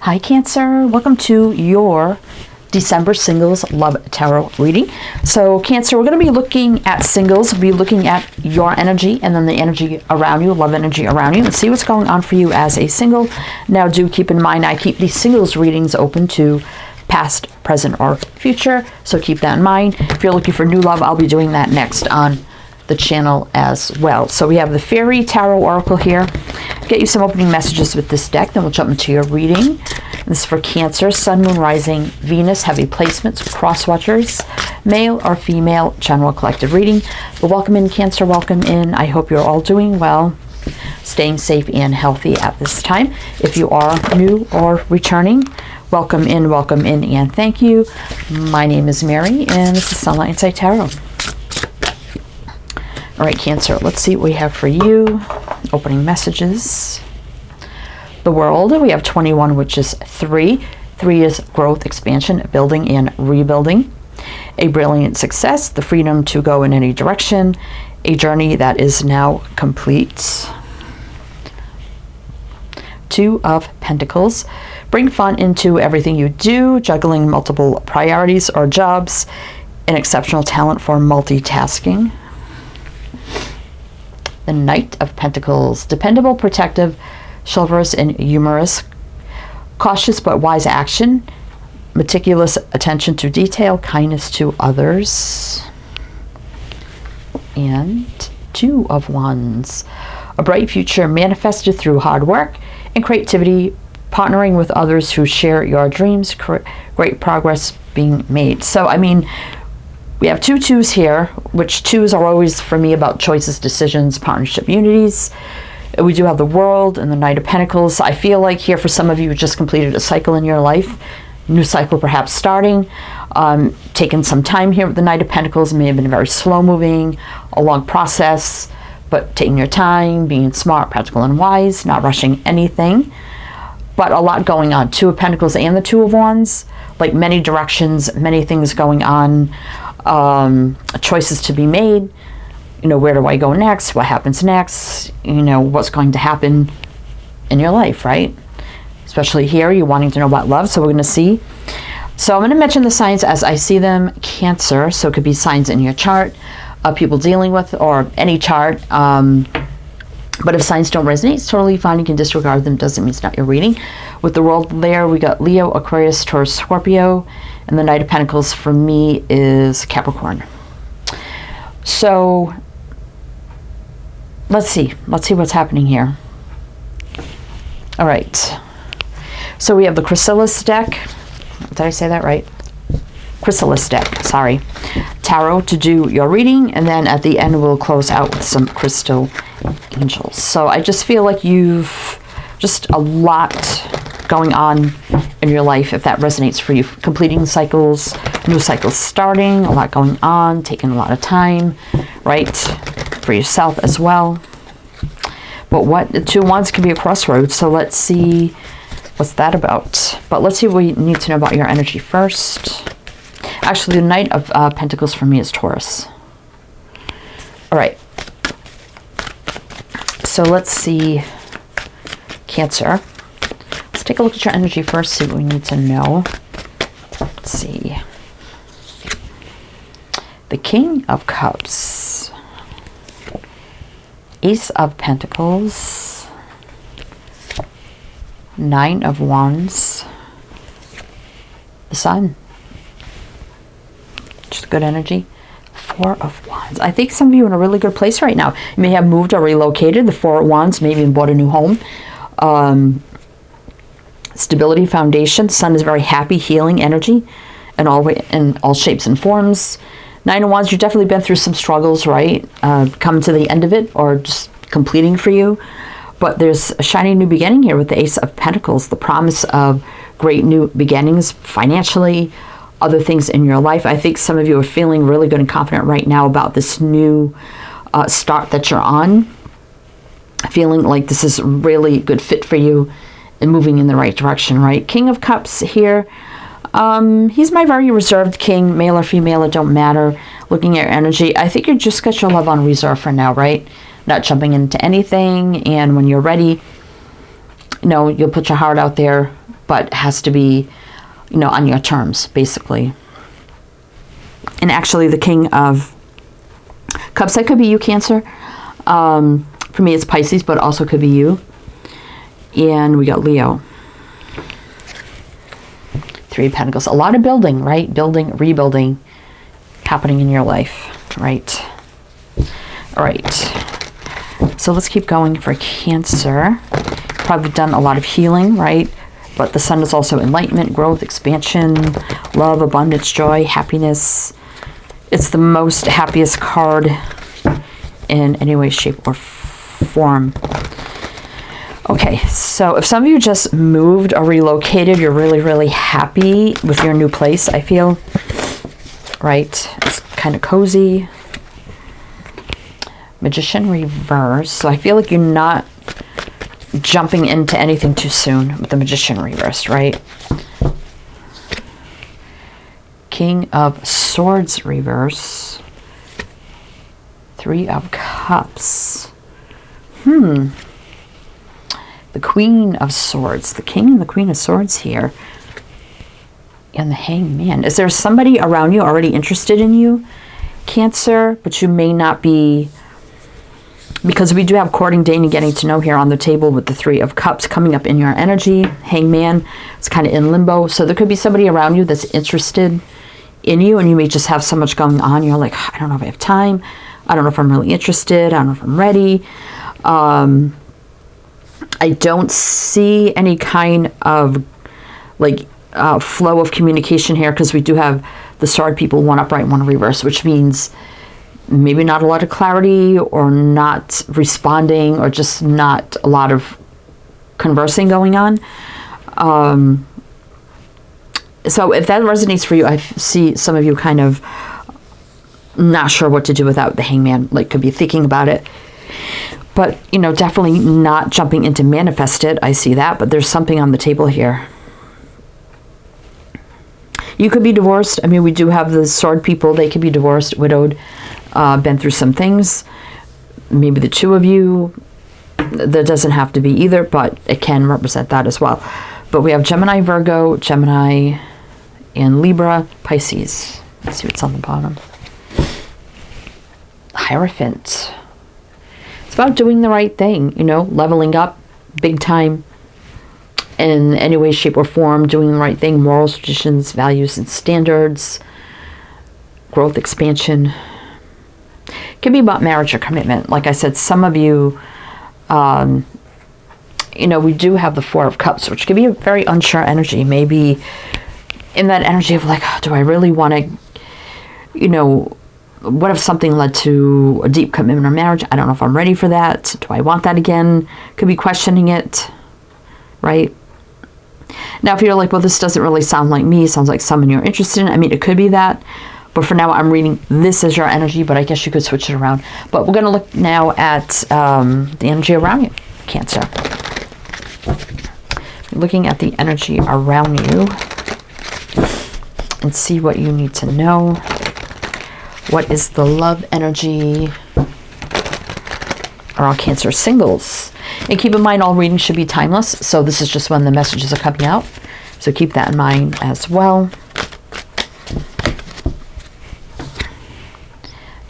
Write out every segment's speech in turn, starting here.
Hi Cancer, welcome to your December Singles Love Tarot reading. So Cancer, we're going to be looking at singles, we'll be looking at your energy and then the energy around you, love energy around you, and see what's going on for you as a single. Now do keep in mind I keep these singles readings open to past, present, or future, so keep that in mind. If you're looking for new love, I'll be doing that next on the channel as well. So we have the Fairy Tarot Oracle here. Get you some opening messages with this deck, then we'll jump into your reading. This is for Cancer, Sun, Moon, Rising, Venus, heavy placements, cross watchers, male or female, general collective reading. But welcome in Cancer, welcome in. I hope you're all doing well, staying safe and healthy at this time. If you are new or returning, welcome in, and thank you. My name is Mary, and this is Sunlight Insight Tarot. All right, Cancer, let's see what we have for you. Opening messages. The World, we have 21, which is 3. 3 is growth, expansion, building, and rebuilding. A brilliant success, the freedom to go in any direction. A journey that is now complete. 2 of Pentacles. Bring fun into everything you do, juggling multiple priorities or jobs. An exceptional talent for multitasking. The Knight of Pentacles. Dependable, protective, chivalrous, and humorous. Cautious but wise action. Meticulous attention to detail. Kindness to others. And 2 of Wands. A bright future manifested through hard work and creativity. Partnering with others who share your dreams. Great progress being made. So, I mean, we have 2 twos here, which twos are always, for me, about choices, decisions, partnership, unities. We do have the World and the Knight of Pentacles. I feel like here for some of you, just completed a cycle in your life. New cycle perhaps starting. Taking some time here with the Knight of Pentacles. May have been very slow moving, a long process, but taking your time, being smart, practical, and wise, not rushing anything. But a lot going on. 2 of Pentacles and the 2 of Wands. Like many directions, many things going on. Choices to be made. You know, where do I go next? What happens next? You know, what's going to happen in your life, right? Especially here, you're wanting to know about love, so we're going to see. So I'm going to mention the signs as I see them. Cancer, so it could be signs in your chart, people dealing with, or any chart. But if signs don't resonate, it's totally fine. You can disregard them. Doesn't mean it's not your reading. With the World there, we got Leo, Aquarius, Taurus, Scorpio. And the Knight of Pentacles for me is Capricorn. So let's see what's happening here. All right. So we have the Chrysalis deck. Did I say that right? Chrysalis deck, sorry. Tarot to do your reading, and then at the end we'll close out with some crystal angels. So I just feel like you've just a lot going on in your life, if that resonates for you. Completing cycles, new cycles starting, a lot going on, taking a lot of time, right? For yourself as well. But what the 2 Wands can be a crossroads, so let's see what's that about. But let's see what we need to know about your energy first. Actually, the Knight of Pentacles for me is Taurus. All right. So let's see, Cancer. Let's take a look at your energy first, see what we need to know. Let's see. The King of Cups. Ace of Pentacles. 9 of Wands. The Sun. Just good energy. 4 of Wands. I think some of you are in a really good place right now. You may have moved or relocated. The 4 of Wands, maybe even bought a new home. Stability, foundation. Sun is very happy, healing energy in all shapes and forms. 9 of Wands, you've definitely been through some struggles, right? Coming to the end of it or just completing for you. But there's a shiny new beginning here with the Ace of Pentacles. The promise of great new beginnings financially, other things in your life. I think some of you are feeling really good and confident right now about this new start that you're on. Feeling like this is really good fit for you and moving in the right direction, right? King of Cups here. He's my very reserved king, male or female, it don't matter. Looking at your energy, I think you just got your love on reserve for now, right? Not jumping into anything, and when you're ready, you know, you'll put your heart out there but it has to be, you know, on your terms, basically. And actually, the King of Cups, that could be you, Cancer. For me, it's Pisces, but it also could be you. And we got Leo. Three of Pentacles. A lot of building, right? Building, rebuilding happening in your life, right? All right. So let's keep going for Cancer. Probably done a lot of healing, right? But the Sun is also enlightenment, growth, expansion, love, abundance, joy, happiness. It's the most happiest card in any way, shape, or form. Okay, so if some of you just moved or relocated, you're really, really happy with your new place, I feel. Right? It's kind of cozy. Magician reverse. So I feel like you're not jumping into anything too soon with the Magician reverse, right? King of Swords reverse. Three of Cups. The Queen of Swords. The King and the Queen of Swords here. And the Hangman. Is there somebody around you already interested in you, Cancer? But you may not be, because we do have courting, dating, getting to know here on the table with the Three of Cups coming up in your energy. Hangman is kind of in limbo. So there could be somebody around you that's interested in you, and you may just have so much going on. You're like, I don't know if I have time. I don't know if I'm really interested. I don't know if I'm ready. I don't see any kind of like flow of communication here, because we do have the Sword people, one upright, one reverse, which means maybe not a lot of clarity, or not responding, or just not a lot of conversing going on. So if that resonates for you, I see some of you kind of not sure what to do without the Hangman, like could be thinking about it. But, you know, definitely not jumping into manifest it. I see that, but there's something on the table here. You could be divorced. I mean, we do have the Sword people. They could be divorced, widowed, been through some things. Maybe the two of you. That doesn't have to be either, but it can represent that as well. But we have Gemini, Virgo, Gemini, and Libra, Pisces. Let's see what's on the bottom. Hierophant. It's about doing the right thing, you know, leveling up big time in any way, shape, or form, doing the right thing, morals, traditions, values, and standards, growth, expansion. It can be about marriage or commitment. Like I said, some of you, you know, we do have the Four of Cups, which can be a very unsure energy. Maybe in that energy of like, do I really want to, you know, what if something led to a deep commitment or marriage? I don't know if I'm ready for that. Do I want that again? Could be questioning it, right? Now, if you're like, well, this doesn't really sound like me, sounds like someone you're interested in. I mean, it could be that. But for now, I'm reading this as your energy, but I guess you could switch it around. But we're going to look now at the energy around you, Cancer. Looking at the energy around you and see what you need to know. What is the love energy around Cancer singles? And keep in mind, all readings should be timeless. So this is just when the messages are coming out. So keep that in mind as well.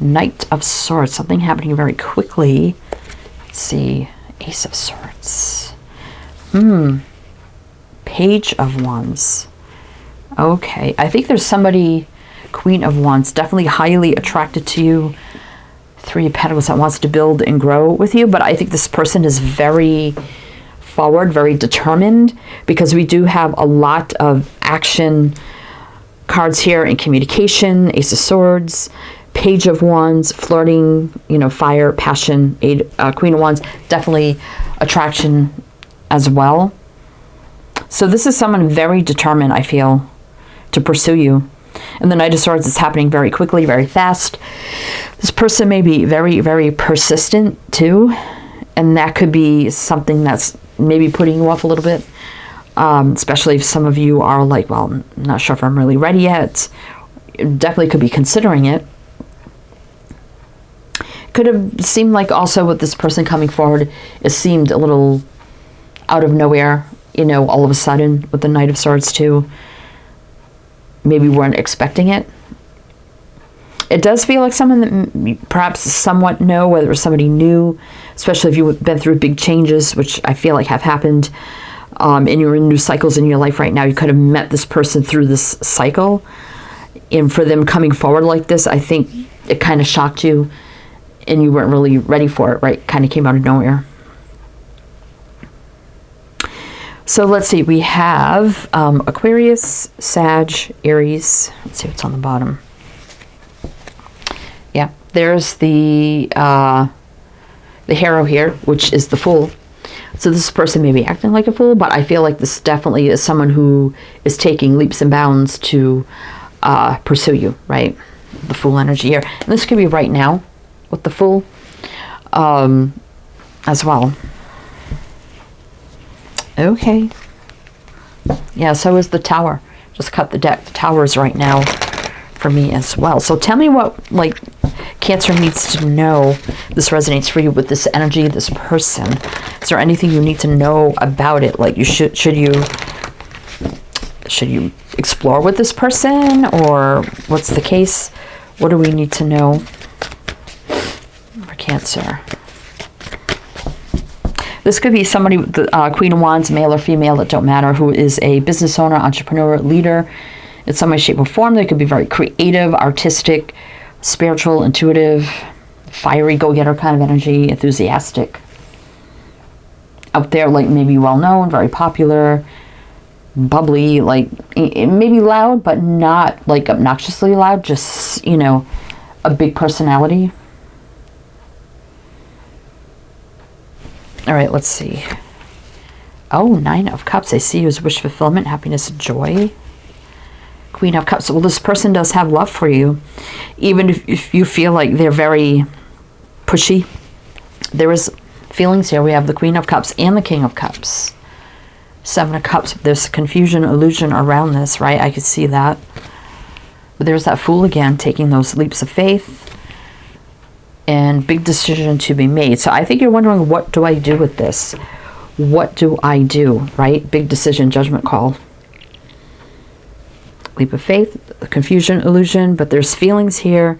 Knight of Swords. Something happening very quickly. Let's see. Ace of Swords. Page of Wands. Okay. I think there's somebody... Queen of Wands, definitely highly attracted to you. Three of Pentacles that wants to build and grow with you. But I think this person is very forward, very determined, because we do have a lot of action cards here in communication. Ace of Swords, Page of Wands, flirting, you know, fire, passion. Queen of Wands, definitely attraction as well. So this is someone very determined, I feel, to pursue you. And the Knight of Swords is happening very quickly, very fast. This person may be very, very persistent too. And that could be something that's maybe putting you off a little bit. Especially if some of you are like, well, I'm not sure if I'm really ready yet. Definitely could be considering it. Could have seemed like also with this person coming forward, it seemed a little out of nowhere. you know, all of a sudden with the Knight of Swords too. Maybe weren't expecting it. It does feel like someone that perhaps somewhat know, whether it was somebody new, especially if you've been through big changes, which I feel like have happened, and you're in new cycles in your life right now. You could have met this person through this cycle. And for them coming forward like this, I think it kind of shocked you and you weren't really ready for it, right? Kind of came out of nowhere. So let's see, we have Aquarius, Sag, Aries. Let's see what's on the bottom. Yeah, there's the hero here, which is the Fool. So this person may be acting like a fool, but I feel like this definitely is someone who is taking leaps and bounds to pursue you, right? The Fool energy here. And this could be right now with the Fool as well. Okay. Yeah, so is the Tower. Just cut the deck. The Tower is right now for me as well. So tell me what, like, Cancer needs to know. This resonates for you with this energy, this person. Is there anything you need to know about it? Like, you should you explore with this person, or what's the case? What do we need to know for Cancer? This could be somebody with the Queen of Wands, male or female, it don't matter, who is a business owner, entrepreneur, leader in some way, shape, or form. They could be very creative, artistic, spiritual, intuitive, fiery, go-getter kind of energy, enthusiastic. Out there, like maybe well-known, very popular, bubbly, like maybe loud, but not like obnoxiously loud, just, you know, a big personality. All right, let's see. Oh, 9 of Cups. I see you as wish fulfillment, happiness, joy. Queen of Cups. Well, this person does have love for you. Even if you feel like they're very pushy, there is feelings here. We have the Queen of Cups and the King of Cups. 7 of Cups. There's confusion, illusion around this, right? I could see that. But there's that Fool again, taking those leaps of faith. And big decision to be made. So I think you're wondering, what do I do with this? What do I do, right? Big decision, judgment call. Leap of faith, confusion, illusion, but there's feelings here.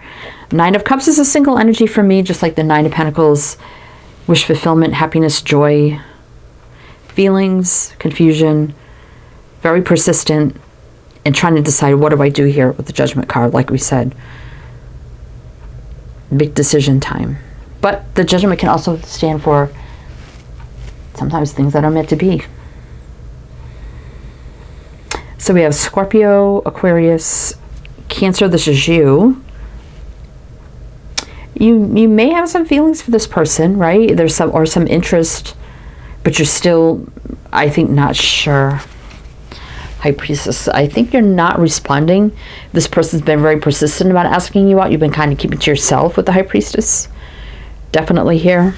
9 of Cups is a single energy for me, just like the 9 of Pentacles. Wish fulfillment, happiness, joy. Feelings, confusion, very persistent, and trying to decide, what do I do here with the Judgment card, like we said. Big decision time. But the Judgment can also stand for sometimes things that are meant to be. So we have Scorpio, Aquarius, Cancer. This is you. You may have some feelings for this person, right? There's some interest, but you're still, I think, not sure. High Priestess, I think you're not responding. This person's been very persistent about asking you out. You've been kind of keeping to yourself with the High Priestess. Definitely here.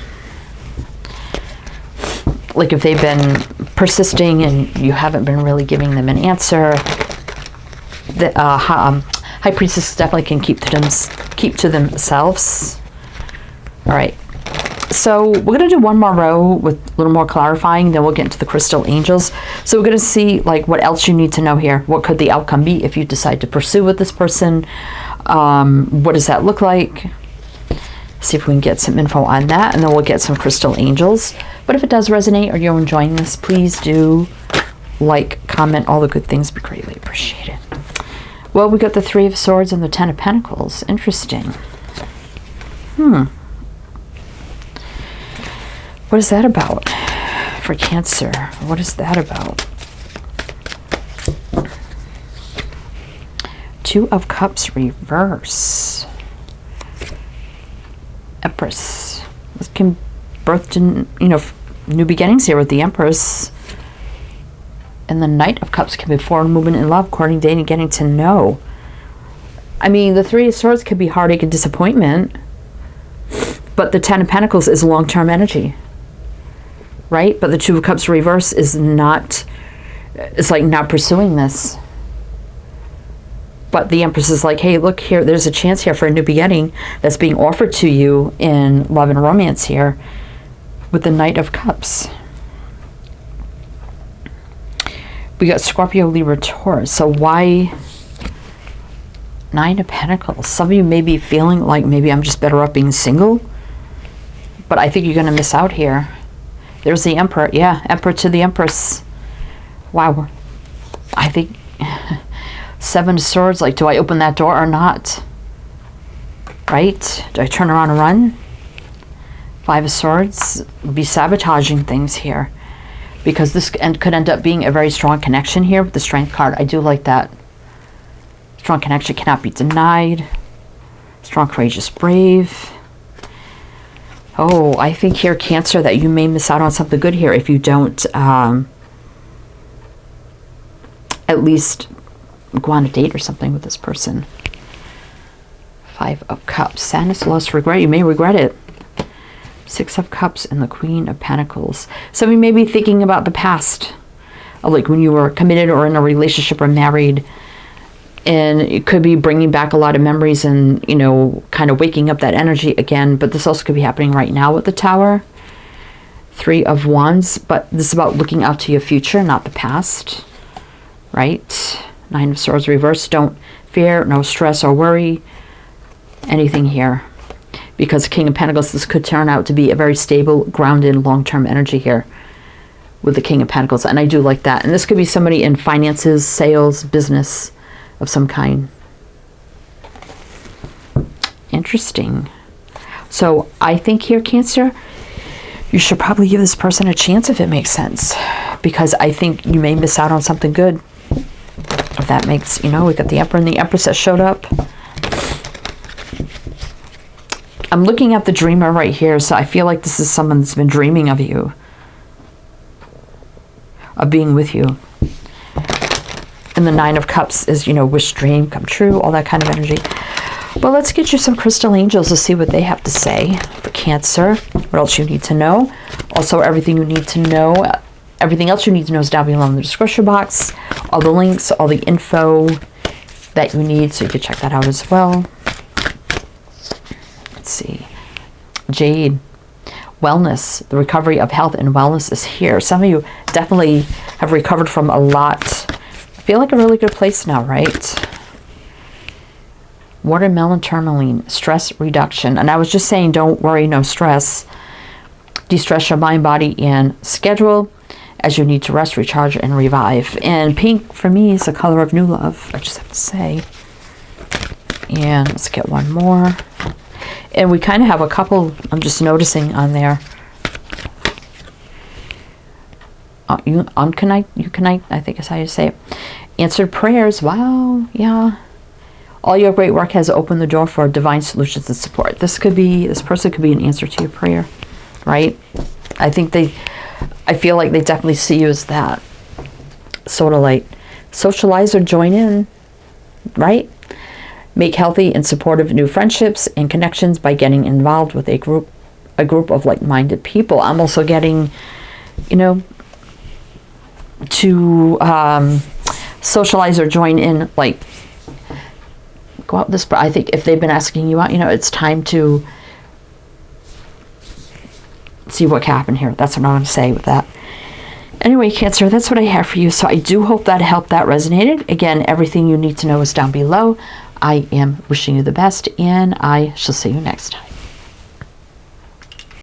Like if they've been persisting and you haven't been really giving them an answer, the High Priestess definitely can keep to themselves. All right. So we're going to do one more row with a little more clarifying, then we'll get into the crystal angels. So we're going to see like what else you need to know here. What could the outcome be if you decide to pursue with this person? What does that look like? See if we can get some info on that, and then we'll get some crystal angels. But if it does resonate or you're enjoying this, please do like, comment, all the good things. Be greatly appreciated. Well, we got the 3 of Swords and the 10 of Pentacles. Interesting. What is that about for Cancer? What is that about? 2 of Cups reverse. Empress. This can birth to, you know, new beginnings here with the Empress. And the Knight of Cups can be forward movement in love, courting, dating, getting to know. I mean, the 3 of Swords could be heartache and disappointment, but the 10 of Pentacles is long-term energy. Right? But the 2 of Cups reverse is not, it's like not pursuing this. But the Empress is like, hey, look here, there's a chance here for a new beginning that's being offered to you in love and romance here with the Knight of Cups. We got Scorpio, Libra, Taurus. So why 9 of Pentacles? Some of you may be feeling like maybe I'm just better off being single. But I think you're going to miss out here. There's the Emperor. Yeah, Emperor to the Empress. Wow. I think 7 of Swords. Like, do I open that door or not? Right? Do I turn around and run? 5 of Swords. We'll be sabotaging things here. Because this could end up being a very strong connection here with the Strength card. I do like that. Strong connection cannot be denied. Strong, courageous, brave. Oh, I think here, Cancer, that you may miss out on something good here if you don't at least go on a date or something with this person. 5 of Cups. Sadness, loss, regret. You may regret it. 6 of Cups and the Queen of Pentacles. Some of you may be thinking about the past. Like when you were committed or in a relationship or married. And it could be bringing back a lot of memories and, you know, kind of waking up that energy again. But this also could be happening right now with the Tower. 3 of Wands. But this is about looking out to your future, not the past. Right? 9 of Swords reversed. Don't fear, no stress or worry. Anything here. Because King of Pentacles, this could turn out to be a very stable, grounded, long-term energy here. With the King of Pentacles. And I do like that. And this could be somebody in finances, sales, business of some kind. Interesting. So I think here, Cancer, you should probably give this person a chance if it makes sense. Because I think you may miss out on something good. If that makes, you know, we got the Emperor and the Empress that showed up. I'm looking at the Dreamer right here. So I feel like this is someone that's been dreaming of you. Of being with you. And the 9 of Cups is, you know, wish, dream, come true, all that kind of energy. But let's get you some crystal angels to see what they have to say for Cancer. What else you need to know. Also, everything you need to know. Everything else you need to know is down below in the description box. All the links, all the info that you need. So you can check that out as well. Let's see. Jade. Wellness. The recovery of health and wellness is here. Some of you definitely have recovered from a lot. I feel like a really good place now, right? Watermelon, tourmaline, stress reduction. And I was just saying, don't worry, no stress. De-stress your mind, body, and schedule as you need to rest, recharge, and revive. And pink, for me, is the color of new love. I just have to say. And let's get one more. And we kind of have a couple, I'm just noticing on there. Euconite, I think is how you say it. Answered prayers. Wow, yeah. All your great work has opened the door for divine solutions and support. This person could be an answer to your prayer, right? I feel like they definitely see you as that. Sort of like socialize or join in, right? Make healthy and supportive new friendships and connections by getting involved with a group of like-minded people. I'm also getting, you know, to socialize or join in, like go out this, but I think if they've been asking you out, you know, it's time to see what can happen here. That's what I'm going to say with that. Anyway, Cancer, that's what I have for you. So I do hope that helped, that resonated. Again, everything you need to know is down below. I am wishing you the best, and I shall see you next time.